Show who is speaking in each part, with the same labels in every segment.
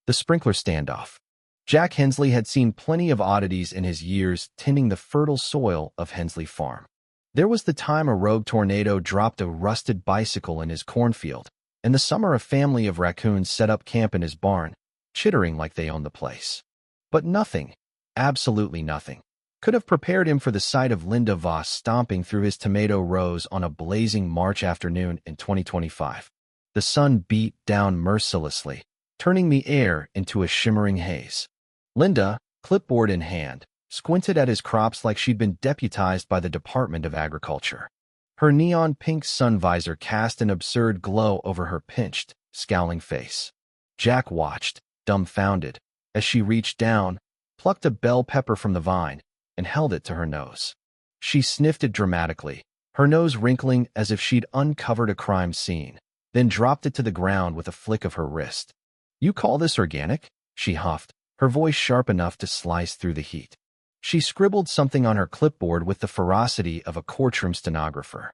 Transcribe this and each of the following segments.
Speaker 1: The sprinkler standoff. Jack Hensley had seen plenty of oddities in his years tending the fertile soil of Hensley Farm. There was the time a rogue tornado dropped a rusted bicycle in his cornfield, and the summer a family of raccoons set up camp in his barn, chittering like they owned the place. But nothing, absolutely nothing, could have prepared him for the sight of Linda Voss stomping through his tomato rows on a blazing March afternoon in 2025. The sun beat down mercilessly, turning the air into a shimmering haze. Linda, clipboard in hand, squinted at his crops like she'd been deputized by the Department of Agriculture. Her neon-pink sun visor cast an absurd glow over her pinched, scowling face. Jack watched, dumbfounded, as she reached down, plucked a bell pepper from the vine, and held it to her nose. She sniffed it dramatically, her nose wrinkling as if she'd uncovered a crime scene, then dropped it to the ground with a flick of her wrist. "You call this organic?" she huffed, her voice sharp enough to slice through the heat. She scribbled something on her clipboard with the ferocity of a courtroom stenographer.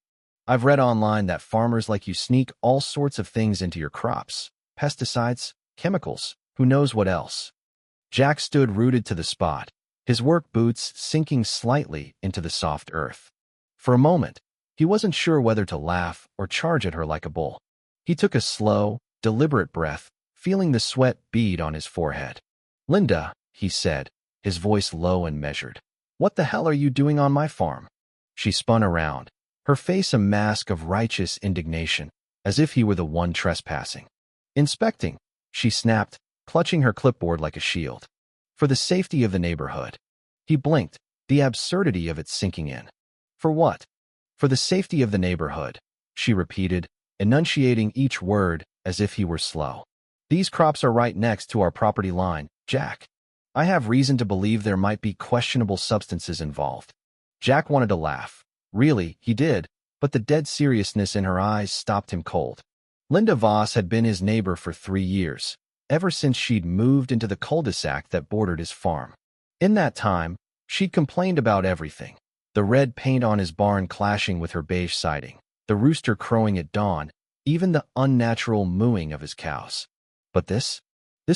Speaker 1: "I've read online that farmers like you sneak all sorts of things into your crops. Pesticides, chemicals, who knows what else." Jack stood rooted to the spot, his work boots sinking slightly into the soft earth. For a moment, he wasn't sure whether to laugh or charge at her like a bull. He took a slow, deliberate breath, feeling the sweat bead on his forehead. "Linda," he said, his voice low and measured, "what the hell are you doing on my farm?" She spun around, her face a mask of righteous indignation, as if he were the one trespassing. "Inspecting," she snapped, clutching her clipboard like a shield. "For the safety of the neighborhood." He blinked, the absurdity of it sinking in. "For what?" "For the safety of the neighborhood," she repeated, enunciating each word as if he were slow. "These crops are right next to our property line, Jack. I have reason to believe there might be questionable substances involved." Jack wanted to laugh. Really, he did, but the dead seriousness in her eyes stopped him cold. Linda Voss had been his neighbor for 3 years, ever since she'd moved into the cul-de-sac that bordered his farm. In that time, she'd complained about everything: the red paint on his barn clashing with her beige siding, the rooster crowing at dawn, even the unnatural mooing of his cows. But this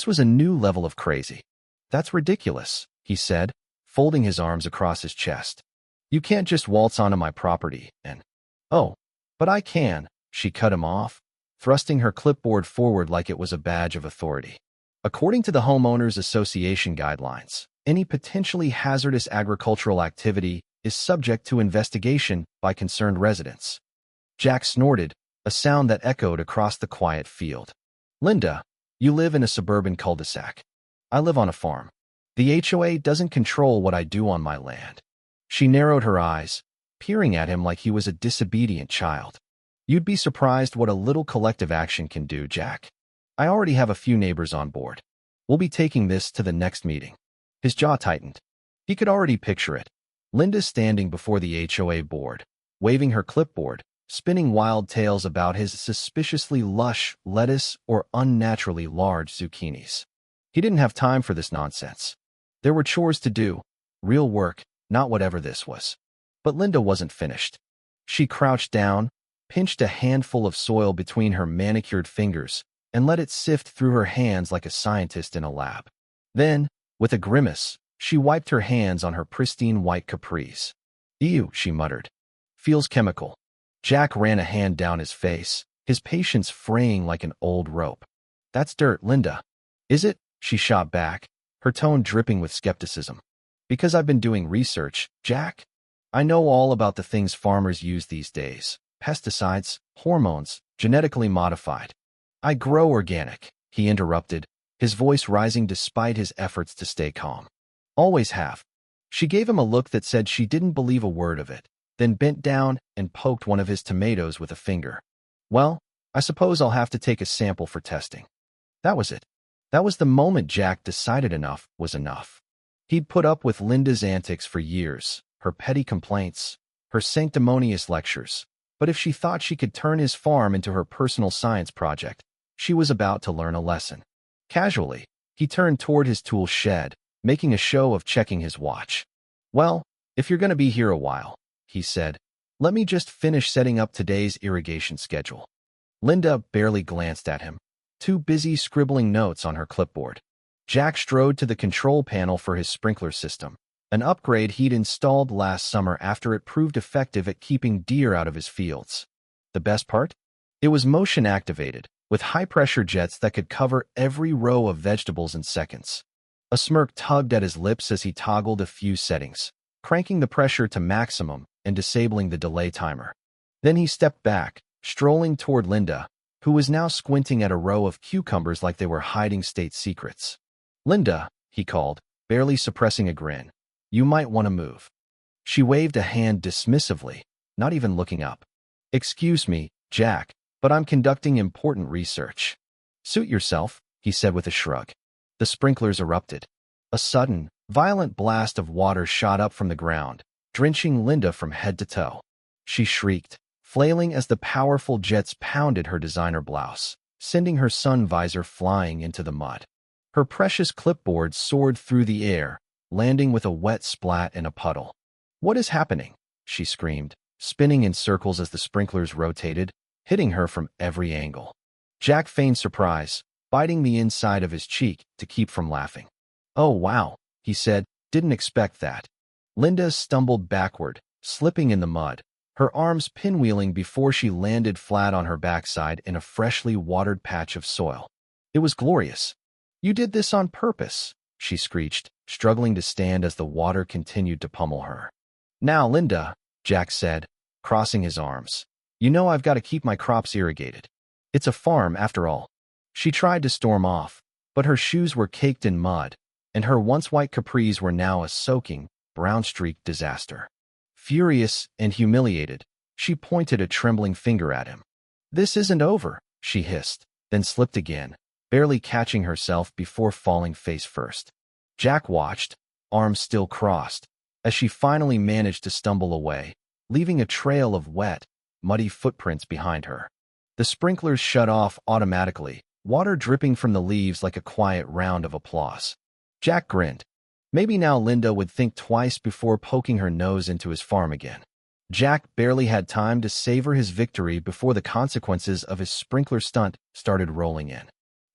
Speaker 1: was a new level of crazy. "That's ridiculous," he said, folding his arms across his chest. "You can't just waltz onto my property and—" "Oh, but I can," she cut him off, thrusting her clipboard forward like it was a badge of authority. "According to the Homeowners Association guidelines, any potentially hazardous agricultural activity is subject to investigation by concerned residents." Jack snorted, a sound that echoed across the quiet field. "Linda, you live in a suburban cul-de-sac. I live on a farm. The HOA doesn't control what I do on my land." She narrowed her eyes, peering at him like he was a disobedient child. "You'd be surprised what a little collective action can do, Jack. I already have a few neighbors on board. We'll be taking this to the next meeting." His jaw tightened. He could already picture it. Linda standing before the HOA board, waving her clipboard, spinning wild tales about his suspiciously lush lettuce or unnaturally large zucchinis. He didn't have time for this nonsense. There were chores to do, real work, not whatever this was. But Linda wasn't finished. She crouched down, pinched a handful of soil between her manicured fingers, and let it sift through her hands like a scientist in a lab. Then, with a grimace, she wiped her hands on her pristine white capris. "Ew," she muttered. "Feels chemical." Jack ran a hand down his face, his patience fraying like an old rope. "That's dirt, Linda." "Is it?" she shot back, her tone dripping with skepticism. "Because I've been doing research, Jack. I know all about the things farmers use these days: pesticides, hormones, genetically modified." "I grow organic," he interrupted, his voice rising despite his efforts to stay calm. "Always have." She gave him a look that said she didn't believe a word of it, then bent down and poked one of his tomatoes with a finger. "Well, I suppose I'll have to take a sample for testing." That was it. That was the moment Jack decided enough was enough. He'd put up with Linda's antics for years, her petty complaints, her sanctimonious lectures. But if she thought she could turn his farm into her personal science project, she was about to learn a lesson. Casually, he turned toward his tool shed, making a show of checking his watch. "Well, if you're going to be here a while," he said, "let me just finish setting up today's irrigation schedule." Linda barely glanced at him. too busy scribbling notes on her clipboard. Jack strode to the control panel for his sprinkler system, an upgrade he'd installed last summer after it proved effective at keeping deer out of his fields. The best part? It was motion-activated, with high-pressure jets that could cover every row of vegetables in seconds. A smirk tugged at his lips as he toggled a few settings, cranking the pressure to maximum and disabling the delay timer. Then he stepped back, strolling toward Linda, who was now squinting at a row of cucumbers like they were hiding state secrets. "Linda," he called, barely suppressing a grin, "you might want to move." She waved a hand dismissively, not even looking up. "Excuse me, Jack, but I'm conducting important research." "Suit yourself," he said with a shrug. The sprinklers erupted. A sudden, violent blast of water shot up from the ground, drenching Linda from head to toe. She shrieked, flailing as the powerful jets pounded her designer blouse, sending her sun visor flying into the mud. Her precious clipboard soared through the air, landing with a wet splat in a puddle. "What is happening?" she screamed, spinning in circles as the sprinklers rotated, hitting her from every angle. Jack feigned surprise, biting the inside of his cheek to keep from laughing. "Oh, wow," he said, "didn't expect that." Linda stumbled backward, slipping in the mud, her arms pinwheeling before she landed flat on her backside in a freshly watered patch of soil. It was glorious. "You did this on purpose," she screeched, struggling to stand as the water continued to pummel her. "Now, Linda," Jack said, crossing his arms, "you know I've got to keep my crops irrigated. It's a farm, after all." She tried to storm off, but her shoes were caked in mud, and her once white capris were now a soaking, brown-streaked disaster. Furious and humiliated, she pointed a trembling finger at him. "This isn't over," she hissed, then slipped again, barely catching herself before falling face first. Jack watched, arms still crossed, as she finally managed to stumble away, leaving a trail of wet, muddy footprints behind her. The sprinklers shut off automatically, water dripping from the leaves like a quiet round of applause. Jack grinned. Maybe now Linda would think twice before poking her nose into his farm again. Jack barely had time to savor his victory before the consequences of his sprinkler stunt started rolling in.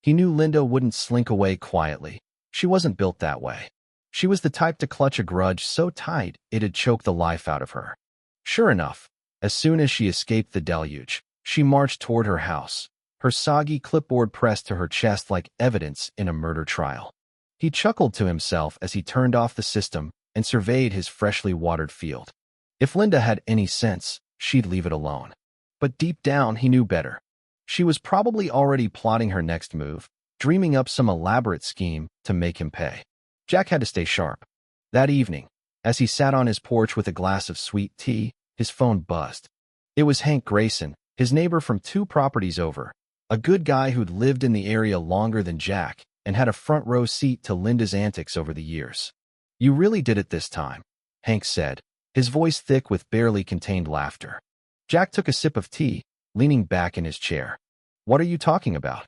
Speaker 1: He knew Linda wouldn't slink away quietly. She wasn't built that way. She was the type to clutch a grudge so tight it'd choke the life out of her. Sure enough, as soon as she escaped the deluge, she marched toward her house, her soggy clipboard pressed to her chest like evidence in a murder trial. He chuckled to himself as he turned off the system and surveyed his freshly watered field. If Linda had any sense, she'd leave it alone. But deep down, he knew better. She was probably already plotting her next move, dreaming up some elaborate scheme to make him pay. Jack had to stay sharp. That evening, as he sat on his porch with a glass of sweet tea, his phone buzzed. It was Hank Grayson, his neighbor from 2 properties over, a good guy who'd lived in the area longer than Jack and had a front-row seat to Linda's antics over the years. "You really did it this time," Hank said, his voice thick with barely contained laughter. Jack took a sip of tea, leaning back in his chair. "What are you talking about?"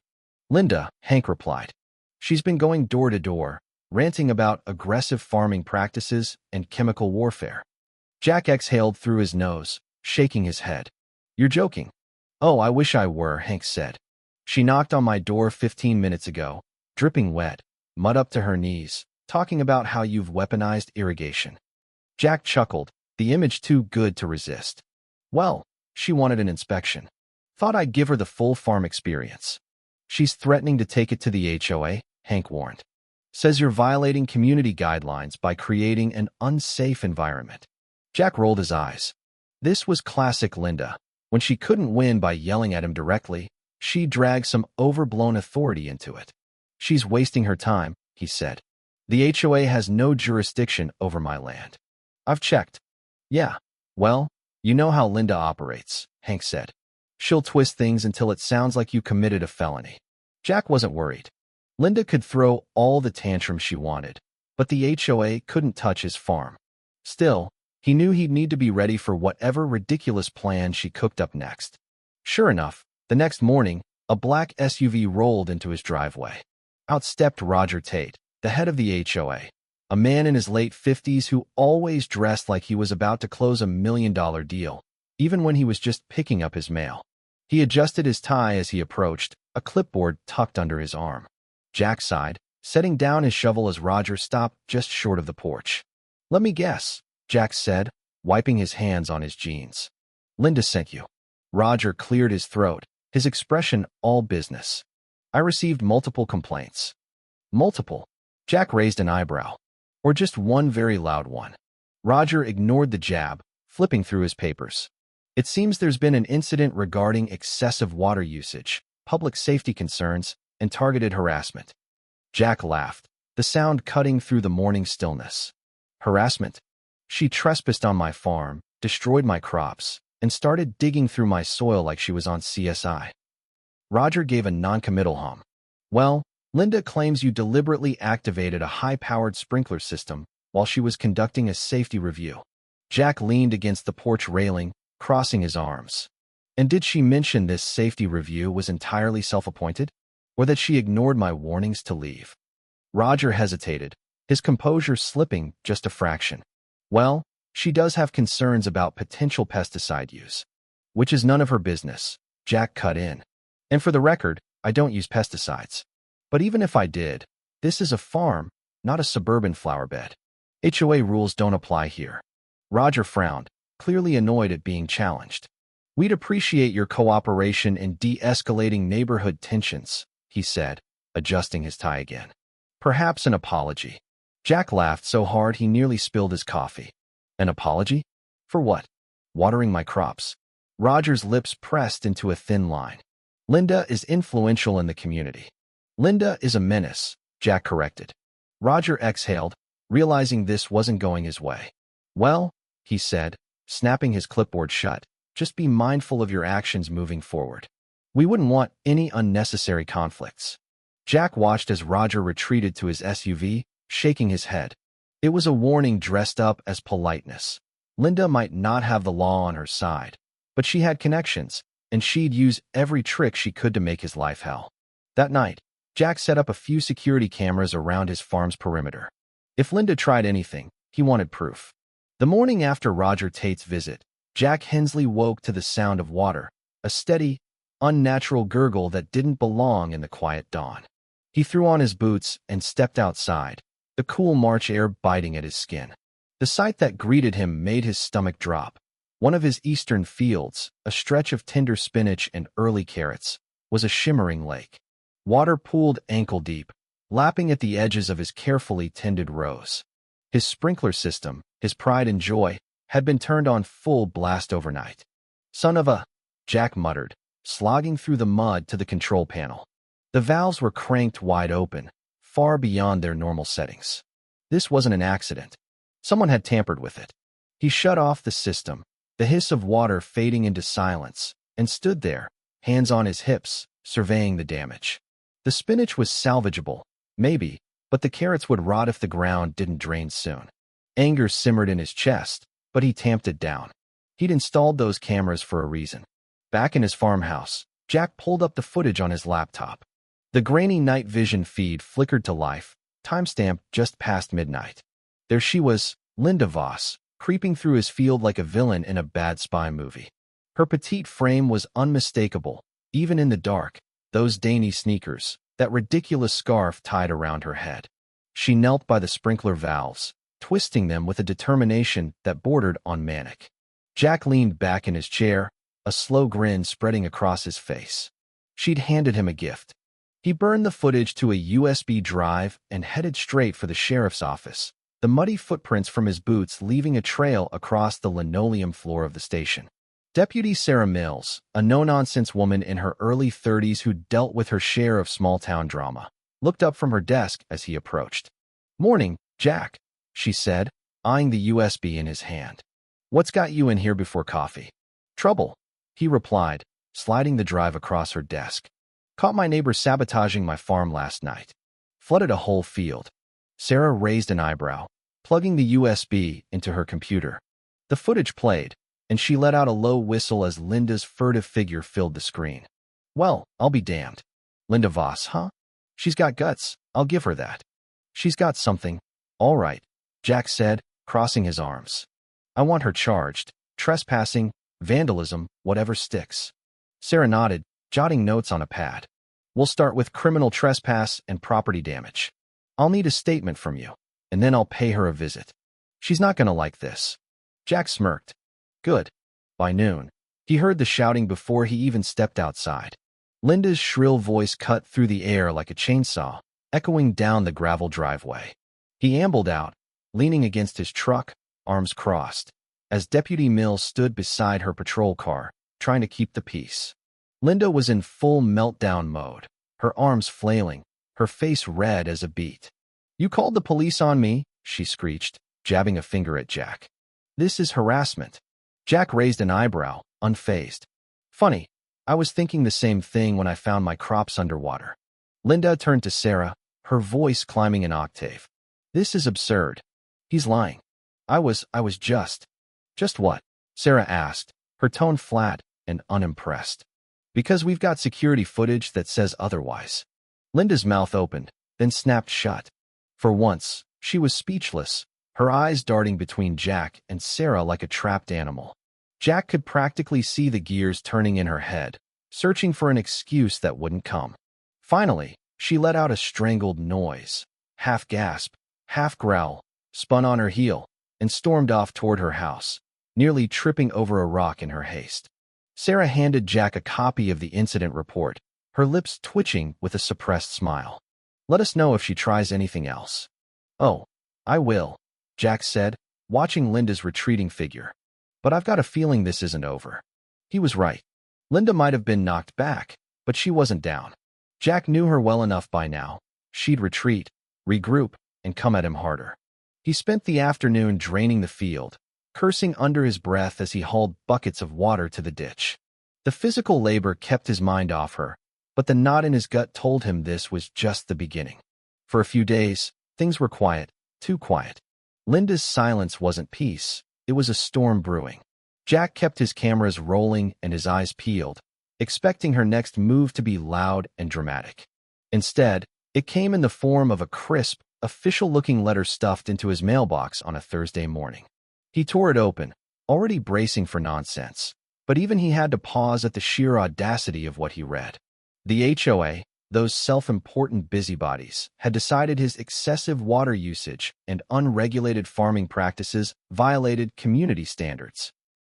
Speaker 1: "Linda," Hank replied. "She's been going door to door, ranting about aggressive farming practices and chemical warfare." Jack exhaled through his nose, shaking his head. "You're joking." "Oh, I wish I were," Hank said. "She knocked on my door 15 minutes ago, dripping wet, mud up to her knees, talking about how you've weaponized irrigation." Jack chuckled, the image too good to resist. "Well, she wanted an inspection. Thought I'd give her the full farm experience." "She's threatening to take it to the HOA," Hank warned. "Says you're violating community guidelines by creating an unsafe environment." Jack rolled his eyes. This was classic Linda. When she couldn't win by yelling at him directly, she dragged some overblown authority into it. "She's wasting her time," he said. "The HOA has no jurisdiction over my land." "I've checked." "Yeah, well, you know how Linda operates," Hank said. "She'll twist things until it sounds like you committed a felony." Jack wasn't worried. Linda could throw all the tantrums she wanted, but the HOA couldn't touch his farm. Still, he knew he'd need to be ready for whatever ridiculous plan she cooked up next. Sure enough, the next morning, a black SUV rolled into his driveway. Out stepped Roger Tate, the head of the HOA, a man in his late 50s who always dressed like he was about to close $1 million deal, even when he was just picking up his mail. He adjusted his tie as he approached, a clipboard tucked under his arm. Jack sighed, setting down his shovel as Roger stopped just short of the porch. "Let me guess," Jack said, wiping his hands on his jeans. "Linda sent you." Roger cleared his throat, his expression all business. "I received multiple complaints." "Multiple?" Jack raised an eyebrow. "Or just one very loud one?" Roger ignored the jab, flipping through his papers. "It seems there's been an incident regarding excessive water usage, public safety concerns, and targeted harassment." Jack laughed, the sound cutting through the morning stillness. "Harassment? She trespassed on my farm, destroyed my crops, and started digging through my soil like she was on CSI." Roger gave a noncommittal hum. "Well, Linda claims you deliberately activated a high-powered sprinkler system while she was conducting a safety review." Jack leaned against the porch railing, crossing his arms. "And did she mention this safety review was entirely self-appointed? Or that she ignored my warnings to leave?" Roger hesitated, his composure slipping just a fraction. "Well, she does have concerns about potential pesticide use." "Which is none of her business," Jack cut in. "And for the record, I don't use pesticides. But even if I did, this is a farm, not a suburban flower bed. HOA rules don't apply here." Roger frowned, clearly annoyed at being challenged. "We'd appreciate your cooperation in de-escalating neighborhood tensions," he said, adjusting his tie again. "Perhaps an apology." Jack laughed so hard he nearly spilled his coffee. "An apology? For what?" "Watering my crops." Roger's lips pressed into a thin line. "Linda is influential in the community." "Linda is a menace," Jack corrected. Roger exhaled, realizing this wasn't going his way. "Well," he said, snapping his clipboard shut, "just be mindful of your actions moving forward. We wouldn't want any unnecessary conflicts." Jack watched as Roger retreated to his SUV, shaking his head. It was a warning dressed up as politeness. Linda might not have the law on her side, but she had connections, and she'd use every trick she could to make his life hell. That night, Jack set up a few security cameras around his farm's perimeter. If Linda tried anything, he wanted proof. The morning after Roger Tate's visit, Jack Hensley woke to the sound of water, a steady, unnatural gurgle that didn't belong in the quiet dawn. He threw on his boots and stepped outside, the cool March air biting at his skin. The sight that greeted him made his stomach drop. One of his eastern fields, a stretch of tender spinach and early carrots, was a shimmering lake. Water pooled ankle-deep, lapping at the edges of his carefully tended rows. His sprinkler system, his pride and joy, had been turned on full blast overnight. "Son of a," Jack muttered, slogging through the mud to the control panel. The valves were cranked wide open, far beyond their normal settings. This wasn't an accident. Someone had tampered with it. He shut off the system, the hiss of water fading into silence, and stood there, hands on his hips, surveying the damage. The spinach was salvageable, maybe, but the carrots would rot if the ground didn't drain soon. Anger simmered in his chest, but he tamped it down. He'd installed those cameras for a reason. Back in his farmhouse, Jack pulled up the footage on his laptop. The grainy night vision feed flickered to life, timestamp just past midnight. There she was, Linda Voss, creeping through his field like a villain in a bad spy movie. Her petite frame was unmistakable, even in the dark, those dainty sneakers, that ridiculous scarf tied around her head. She knelt by the sprinkler valves, twisting them with a determination that bordered on manic. Jack leaned back in his chair, a slow grin spreading across his face. She'd handed him a gift. He burned the footage to a USB drive and headed straight for the sheriff's office, the muddy footprints from his boots leaving a trail across the linoleum floor of the station. Deputy Sarah Mills, a no-nonsense woman in her early 30s who dealt with her share of small-town drama, looked up from her desk as he approached. "Morning, Jack," she said, eyeing the USB in his hand. "What's got you in here before coffee?" "Trouble," he replied, sliding the drive across her desk. "Caught my neighbor sabotaging my farm last night. Flooded a whole field." Sarah raised an eyebrow, plugging the USB into her computer. The footage played, and she let out a low whistle as Linda's furtive figure filled the screen. "Well, I'll be damned. Linda Voss, huh? She's got guts, I'll give her that." "She's got something. All right," Jack said, crossing his arms. "I want her charged. Trespassing, vandalism, whatever sticks." Sarah nodded, jotting notes on a pad. We'll start with criminal trespass and property damage. I'll need a statement from you, and then I'll pay her a visit. She's not gonna like this." Jack smirked. Good. By noon, he heard the shouting before he even stepped outside. Linda's shrill voice cut through the air like a chainsaw, echoing down the gravel driveway. He ambled out, leaning against his truck, arms crossed, as Deputy Mills stood beside her patrol car, trying to keep the peace. Linda was in full meltdown mode, her arms flailing, her face red as a beet. "You called the police on me?" she screeched, jabbing a finger at Jack. "This is harassment." Jack raised an eyebrow, unfazed. "Funny, I was thinking the same thing when I found my crops underwater." Linda turned to Sarah, her voice climbing an octave. "This is absurd. He's lying. I was just..." "Just what?" Sarah asked, her tone flat and unimpressed. "Because we've got security footage that says otherwise." Linda's mouth opened, then snapped shut. For once, she was speechless, her eyes darting between Jack and Sarah like a trapped animal. Jack could practically see the gears turning in her head, searching for an excuse that wouldn't come. Finally, she let out a strangled noise, half gasp, half growl, spun on her heel, and stormed off toward her house, nearly tripping over a rock in her haste. Sarah handed Jack a copy of the incident report, her lips twitching with a suppressed smile. "Let us know if she tries anything else." "Oh, I will," Jack said, watching Linda's retreating figure. "But I've got a feeling this isn't over." He was right. Linda might have been knocked back, but she wasn't down. Jack knew her well enough by now. She'd retreat, regroup, and come at him harder. He spent the afternoon draining the field, cursing under his breath as he hauled buckets of water to the ditch. The physical labor kept his mind off her, but the knot in his gut told him this was just the beginning. For a few days, things were quiet, too quiet. Linda's silence wasn't peace, it was a storm brewing. Jack kept his cameras rolling and his eyes peeled, expecting her next move to be loud and dramatic. Instead, it came in the form of a crisp, official-looking letter stuffed into his mailbox on a Thursday morning. He tore it open, already bracing for nonsense, but even he had to pause at the sheer audacity of what he read. The HOA, those self-important busybodies, had decided his excessive water usage and unregulated farming practices violated community standards.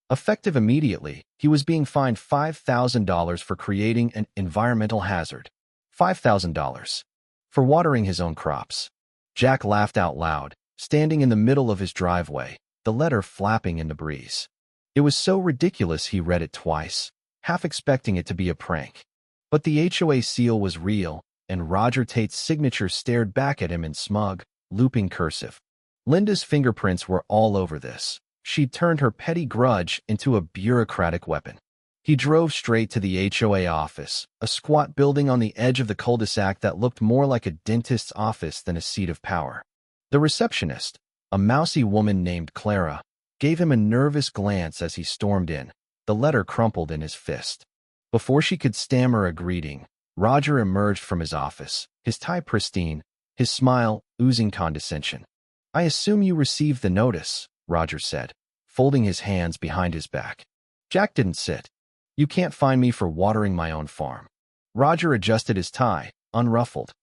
Speaker 1: Effective immediately, he was being fined $5,000 for creating an environmental hazard. $5,000. For watering his own crops. Jack laughed out loud, standing in the middle of his driveway, the letter flapping in the breeze. It was so ridiculous he read it twice, half expecting it to be a prank. But the HOA seal was real, and Roger Tate's signature stared back at him in smug, looping cursive. Linda's fingerprints were all over this. She'd turned her petty grudge into a bureaucratic weapon. He drove straight to the HOA office, a squat building on the edge of the cul-de-sac that looked more like a dentist's office than a seat of power. The receptionist, a mousy woman named Clara, gave him a nervous glance as he stormed in, the letter crumpled in his fist. Before she could stammer a greeting, Roger emerged from his office, his tie pristine, his smile oozing condescension. "I assume you received the notice," Roger said, folding his hands behind his back. Jack didn't sit. "You can't find me for watering my own farm." Roger adjusted his tie, unruffled.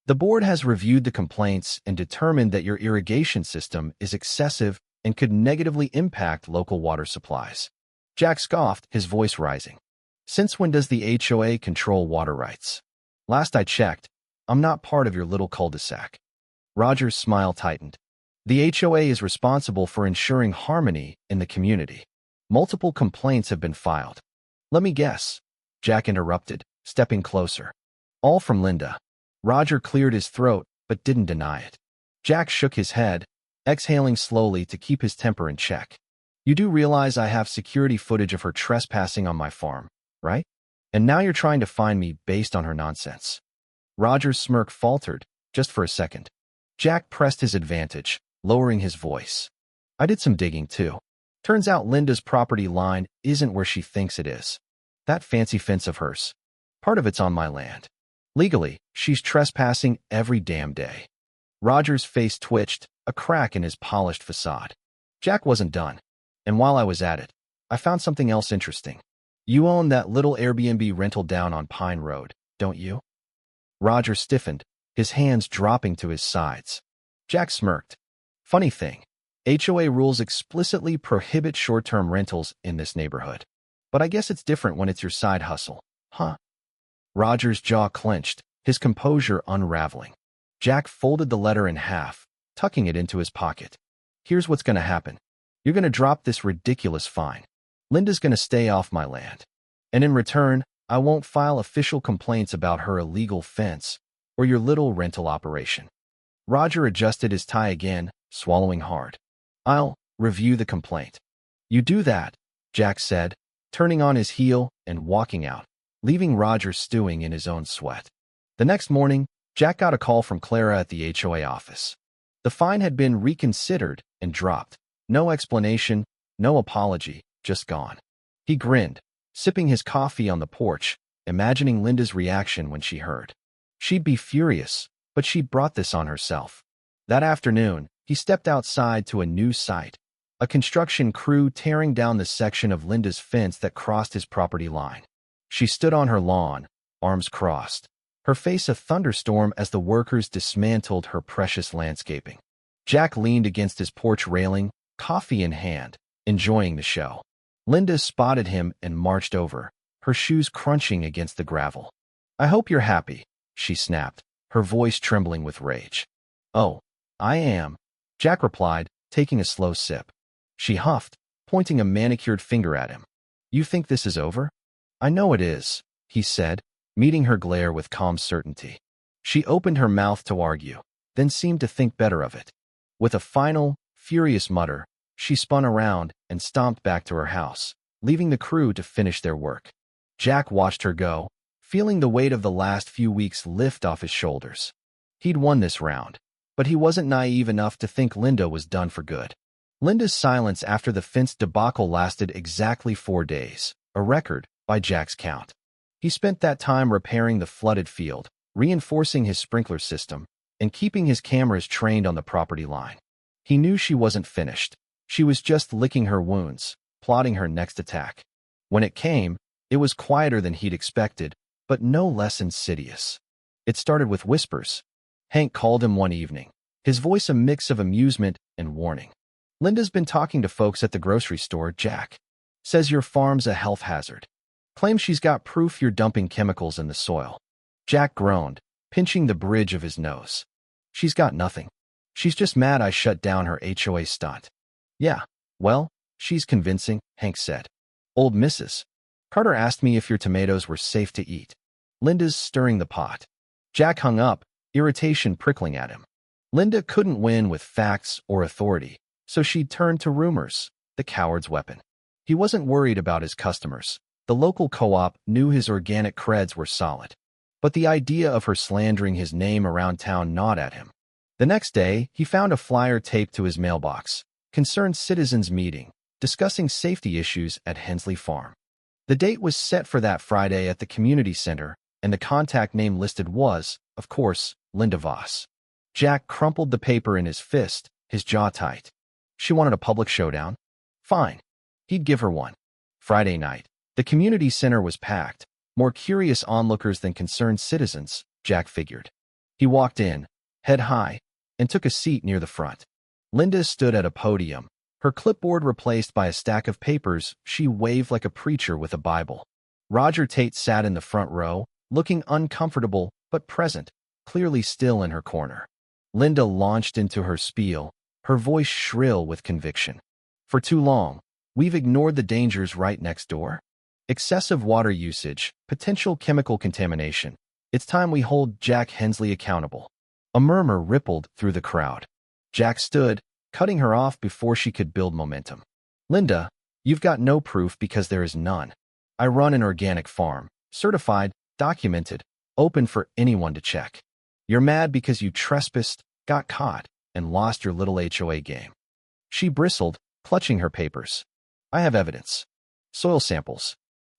Speaker 1: "The board has reviewed the complaints and determined that your irrigation system is excessive and could negatively impact local water supplies." Jack scoffed, his voice rising. "Since when does the HOA control water rights? Last I checked, I'm not part of your little cul-de-sac." Roger's smile tightened. "The HOA is responsible for ensuring harmony in the community. Multiple complaints have been filed." "Let me guess," Jack interrupted, stepping closer. "All from Linda." Roger cleared his throat, but didn't deny it. Jack shook his head, exhaling slowly to keep his temper in check. "You do realize I have security footage of her trespassing on my farm, right? And now you're trying to find me based on her nonsense." Roger's smirk faltered, just for a second. Jack pressed his advantage, lowering his voice. "I did some digging, too. Turns out Linda's property line isn't where she thinks it is. That fancy fence of hers. Part of it's on my land. Legally, she's trespassing every damn day." Roger's face twitched, a crack in his polished facade. Jack wasn't done. "And while I was at it, I found something else interesting. You own that little Airbnb rental down on Pine Road, don't you?" Roger stiffened, his hands dropping to his sides. Jack smirked. Funny thing, HOA rules explicitly prohibit short-term rentals in this neighborhood. But I guess it's different when it's your side hustle, huh? Roger's jaw clenched, his composure unraveling. Jack folded the letter in half, tucking it into his pocket. Here's what's going to happen. You're going to drop this ridiculous fine. Linda's going to stay off my land. And in return, I won't file official complaints about her illegal fence or your little rental operation. Roger adjusted his tie again, swallowing hard. I'll review the complaint. You do that, Jack said, turning on his heel and walking out, leaving Roger stewing in his own sweat. The next morning, Jack got a call from Clara at the HOA office. The fine had been reconsidered and dropped. No explanation, no apology, just gone. He grinned, sipping his coffee on the porch, imagining Linda's reaction when she heard. She'd be furious, but she'd brought this on herself. That afternoon, he stepped outside to a new site, a construction crew tearing down the section of Linda's fence that crossed his property line. She stood on her lawn, arms crossed, her face a thunderstorm as the workers dismantled her precious landscaping. Jack leaned against his porch railing, coffee in hand, enjoying the show. Linda spotted him and marched over, her shoes crunching against the gravel. I hope you're happy, she snapped, her voice trembling with rage. Oh, I am, Jack replied, taking a slow sip. She huffed, pointing a manicured finger at him. You think this is over? I know it is, he said, meeting her glare with calm certainty. She opened her mouth to argue, then seemed to think better of it. With a final, furious mutter, she spun around and stomped back to her house, leaving the crew to finish their work. Jack watched her go, feeling the weight of the last few weeks lift off his shoulders. He'd won this round, but he wasn't naive enough to think Linda was done for good. Linda's silence after the fence debacle lasted exactly 4 days, a record by Jack's count. He spent that time repairing the flooded field, reinforcing his sprinkler system, and keeping his cameras trained on the property line. He knew she wasn't finished. She was just licking her wounds, plotting her next attack. When it came, it was quieter than he'd expected, but no less insidious. It started with whispers. Hank called him one evening, his voice a mix of amusement and warning. Linda's been talking to folks at the grocery store, Jack. Says your farm's a health hazard. Claims she's got proof you're dumping chemicals in the soil. Jack groaned, pinching the bridge of his nose. She's got nothing. She's just mad I shut down her HOA stunt. Yeah, well, she's convincing, Hank said. Old Mrs. Carter asked me if your tomatoes were safe to eat. Linda's stirring the pot. Jack hung up, irritation prickling at him. Linda couldn't win with facts or authority, so she'd turned to rumors, the coward's weapon. He wasn't worried about his customers. The local co-op knew his organic creds were solid. But the idea of her slandering his name around town gnawed at him. The next day, he found a flyer taped to his mailbox, concerned citizens meeting, discussing safety issues at Hensley Farm. The date was set for that Friday at the community center, and the contact name listed was, of course, Linda Voss. Jack crumpled the paper in his fist, his jaw tight. She wanted a public showdown? Fine. He'd give her one. Friday night, the community center was packed, more curious onlookers than concerned citizens, Jack figured. He walked in, head high, and took a seat near the front. Linda stood at a podium, her clipboard replaced by a stack of papers. She waved like a preacher with a Bible. Roger Tate sat in the front row, looking uncomfortable but present, clearly still in her corner. Linda launched into her spiel, her voice shrill with conviction. For too long, we've ignored the dangers right next door. Excessive water usage, potential chemical contamination. It's time we hold Jack Hensley accountable. A murmur rippled through the crowd. Jack stood, cutting her off before she could build momentum. Linda, you've got no proof because there is none. I run an organic farm, certified, documented, open for anyone to check. You're mad because you trespassed, got caught, and lost your little HOA game. She bristled, clutching her papers. I have evidence. Soil samples.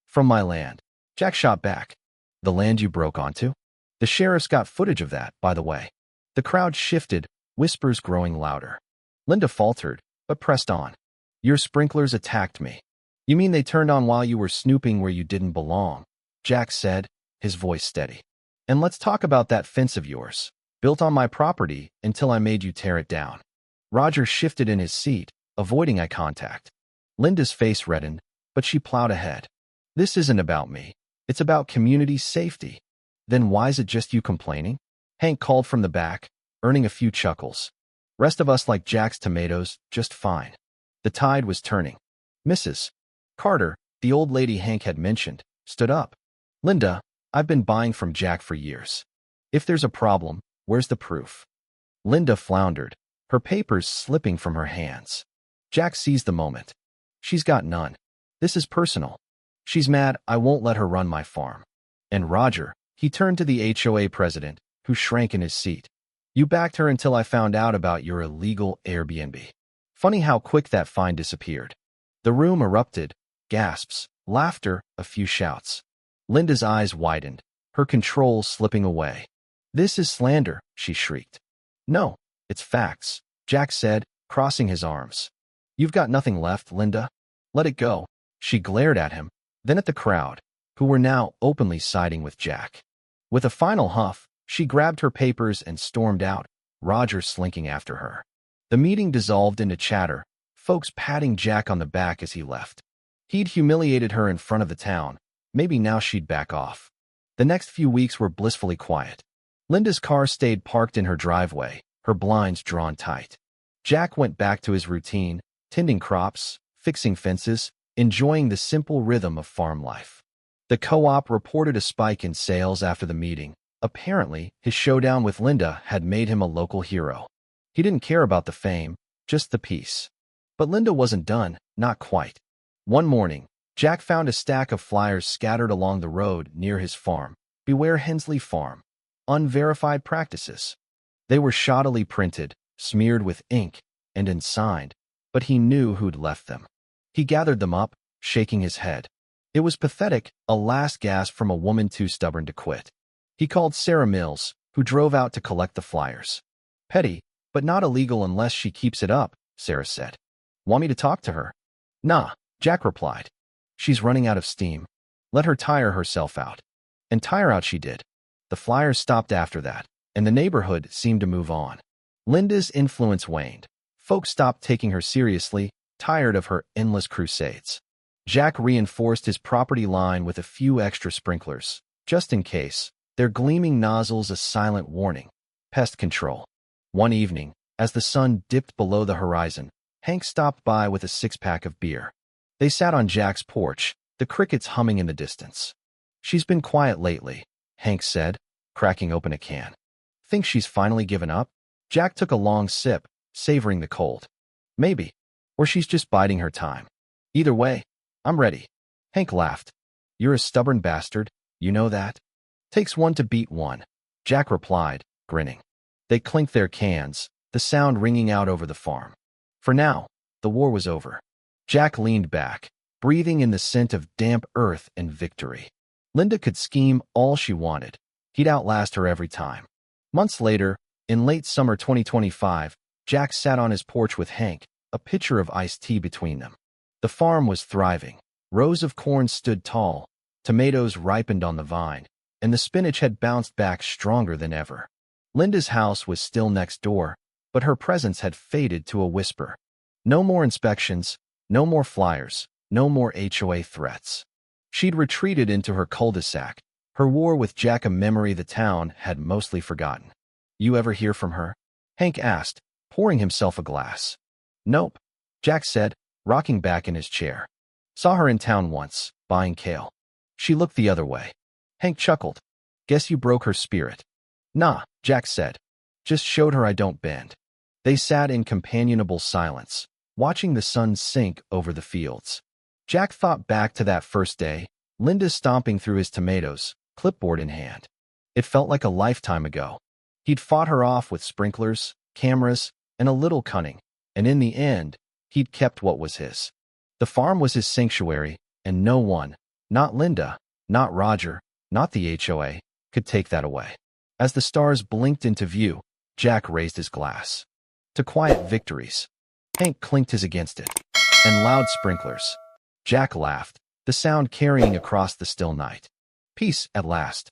Speaker 1: From my land. Jack shot back. The land you broke onto? The sheriff's got footage of that, by the way. The crowd shifted, whispers growing louder. Linda faltered, but pressed on. Your sprinklers attacked me. You mean they turned on while you were snooping where you didn't belong? Jack said, his voice steady. And let's talk about that fence of yours, built on my property until I made you tear it down. Roger shifted in his seat, avoiding eye contact. Linda's face reddened, but she plowed ahead. This isn't about me. It's about community safety. Then why is it just you complaining? Hank called from the back, earning a few chuckles. Rest of us like Jack's tomatoes, just fine. The tide was turning. Mrs. Carter, the old lady Hank had mentioned, stood up. Linda, I've been buying from Jack for years. If there's a problem, where's the proof? Linda floundered, her papers slipping from her hands. Jack seized the moment. She's got none. This is personal. She's mad I won't let her run my farm. And Roger, he turned to the HOA president, who shrank in his seat. You backed her until I found out about your illegal Airbnb. Funny how quick that fine disappeared. The room erupted, gasps, laughter, a few shouts. Linda's eyes widened, her control slipping away. This is slander, she shrieked. No, it's facts, Jack said, crossing his arms. You've got nothing left, Linda. Let it go. She glared at him, then at the crowd, who were now openly siding with Jack. With a final huff, she grabbed her papers and stormed out, Roger slinking after her. The meeting dissolved into chatter, folks patting Jack on the back as he left. He'd humiliated her in front of the town. Maybe now she'd back off. The next few weeks were blissfully quiet. Linda's car stayed parked in her driveway, her blinds drawn tight. Jack went back to his routine, tending crops, fixing fences, enjoying the simple rhythm of farm life. The co-op reported a spike in sales after the meeting. Apparently, his showdown with Linda had made him a local hero. He didn't care about the fame, just the peace. But Linda wasn't done, not quite. One morning, Jack found a stack of flyers scattered along the road near his farm. Beware Hensley Farm. Unverified practices. They were shoddily printed, smeared with ink, and unsigned, but he knew who'd left them. He gathered them up, shaking his head. It was pathetic, a last gasp from a woman too stubborn to quit. He called Sarah Mills, who drove out to collect the flyers. Petty, but not illegal unless she keeps it up, Sarah said. Want me to talk to her? Nah, Jack replied. She's running out of steam. Let her tire herself out. And tire out she did. The flyers stopped after that, and the neighborhood seemed to move on. Linda's influence waned. Folks stopped taking her seriously, tired of her endless crusades. Jack reinforced his property line with a few extra sprinklers, just in case, their gleaming nozzles a silent warning. Pest control. One evening, as the sun dipped below the horizon, Hank stopped by with a six-pack of beer. They sat on Jack's porch, the crickets humming in the distance. She's been quiet lately, Hank said, cracking open a can. Think she's finally given up? Jack took a long sip, savoring the cold. Maybe. Or she's just biding her time. Either way, I'm ready. Hank laughed. You're a stubborn bastard, you know that? Takes one to beat one, Jack replied, grinning. They clinked their cans, the sound ringing out over the farm. For now, the war was over. Jack leaned back, breathing in the scent of damp earth and victory. Linda could scheme all she wanted. He'd outlast her every time. Months later, in late summer 2025, Jack sat on his porch with Hank, a pitcher of iced tea between them. The farm was thriving. Rows of corn stood tall, tomatoes ripened on the vine, and the spinach had bounced back stronger than ever. Linda's house was still next door, but her presence had faded to a whisper. No more inspections, no more flyers, no more HOA threats. She'd retreated into her cul-de-sac, her war with Jack a memory the town had mostly forgotten. You ever hear from her? Hank asked, pouring himself a glass. Nope, Jack said, rocking back in his chair. Saw her in town once, buying kale. She looked the other way. Hank chuckled. Guess you broke her spirit. Nah, Jack said. Just showed her I don't bend. They sat in companionable silence, watching the sun sink over the fields. Jack thought back to that first day, Linda stomping through his tomatoes, clipboard in hand. It felt like a lifetime ago. He'd fought her off with sprinklers, cameras, and a little cunning, and in the end, he'd kept what was his. The farm was his sanctuary, and no one, not Linda, not Roger, not the HOA, could take that away. As the stars blinked into view, Jack raised his glass. To quiet victories. Hank clinked his against it. And loud sprinklers. Jack laughed, the sound carrying across the still night. Peace, at last.